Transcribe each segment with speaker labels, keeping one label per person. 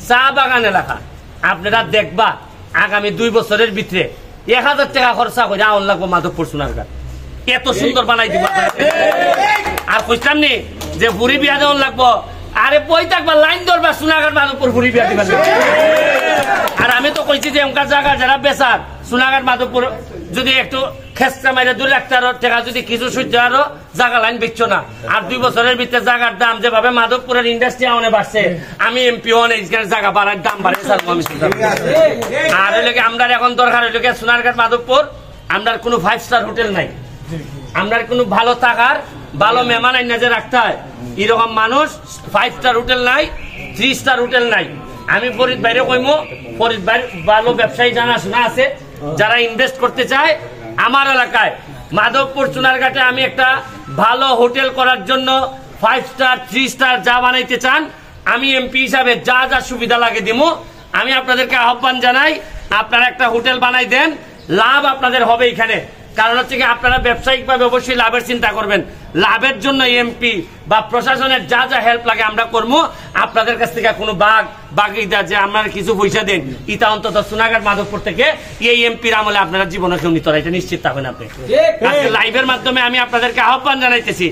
Speaker 1: চা বাগান এলাকা আপনারা দেখবা আগামী 2 বছরের ভিতরে 1000 টাকা খরচা করে আউন লাগবো মাধবপুর সোনারঘাট এত সুন্দর বানাই দিব আর কইতাম নি যে বুড়ি বিয়া দেওয়ান লাগবো আরে বই থাকবা লাইন ধরবা সোনারঘাট মাধবপুর বুড়ি বিয়া দিবা আর আমি তো কইছি যে এমকার জায়গা যারা বেচার সোনারঘাট মাধবপুর যদি একটু খেসটা মাইরে 2 লাখ টাকা যদি কিছু সহ্য আরো জায়গা লাইন বেচছো না আর 2 বছরের ভিতরে জায়গার দাম যেভাবে মাধবপুরের ইন্ডাস্ট্রি অনেক বাড়ছে আমি এমপি অনেক জায়গা বাড়ার দাম বাড়ে আর হইলে আমরা এখন দরকার হইলে সোনারঘাট মাধবপুর আমরা কোনো 5 স্টার হোটেল নাই আমরা কোনো ভালো থাকার ভালো মেহমান আইনা যে রাখতে হয় এরকম মানুষ 5 স্টার হোটেল নাই 3 স্টার হোটেল নাই আমি ফরিদ বাইরে কইমো ফরিদ ভাই ভালো ব্যবসায়ী জানাশোনা আছে যারা ইনভেস্ট করতে চায় আমার এলাকায় মাধবপুর সোনারঘাটে আমি একটা ভালো হোটেল করার জন্য 5 স্টার 3 স্টার যা বানাইতে চান আমি এমপি হিসাবে যা যা সুবিধা লাগে দিমু আমি আপনাদেরকে আহ্বান জানাই আপনারা একটা হোটেল বানাই দেন লাভ আপনাদের হবে এখানে কারণ হচ্ছে কি আপনারা ব্যবসায়িকভাবে অবশ্যই লাভের চিন্তা করবেন লাভের জন্য এমপি বা প্রশাসনের যা যা হেল্প লাগে আমরা করবো আপনাদের কাছ থেকে কোনো বাকিটা যে আপনারা কিছু পয়সা দেন ইটা অন্তত সোনারঘাট মাধবপুর থেকে এই এমপির আমলে আপনারা জীবনে কেউ নিতে এটা নিশ্চিত থাকবেন আপনি আজকে লাইভের মাধ্যমে আমি আপনাদেরকে আহ্বান জানাইতেছি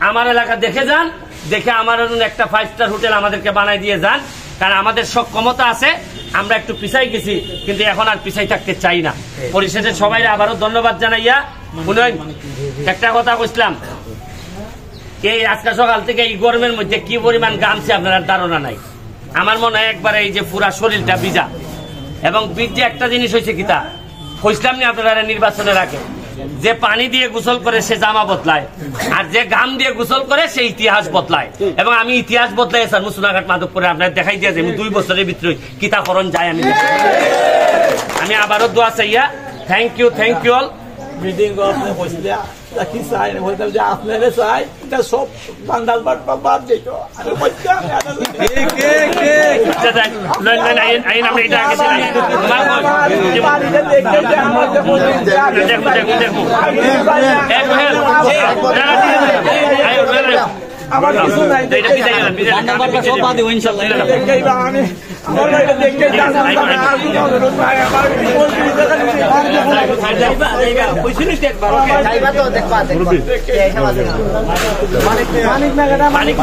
Speaker 1: আমার এলাকা দেখে যান দেখে আমার একটা 5 স্টার হোটেল আমাদেরকে বানাই দিয়ে যান কারণ আমাদের সক্ষমতা আছে আমরা একটু পিছাই গেছি কিন্তু এখন আর পিছাই থাকতে চাই না পরিশেষে সবাই আবারও ধন্যবাদ জানাইয়া একটা কথা কইছিলাম এই আজকে সকাল থেকে এই গরমের মধ্যে কি পরিমাণ গামছে আপনার ধারণা নাই আমার মনে হয় একবার এই যে পুরা শরীরটা ভিজা এবং ভিজে একটা জিনিস হয়েছে কিতা কইছিলাম না আপনারা নির্বাচনের আগে যে পানি দিয়ে গোসল করে সে জামা বদলায় আর যে ঘাম দিয়ে গোসল করে সে ইতিহাস বদলায় এবং আমি ইতিহাস বদলাই স্যার সোনারঘাট মাধবপুরে আপনার দেখাই দিয়েছে আমি 2 বছরের ভিতরে কিতাকরণ যায় আমি আবারও দোয়া চাইয়া থ্যাংক ইউ অল
Speaker 2: মিটিং কি চাই যে আপনারা চাই এটা সব বান্দাল বাদ দিত আমার কিছু নাই
Speaker 1: মানিক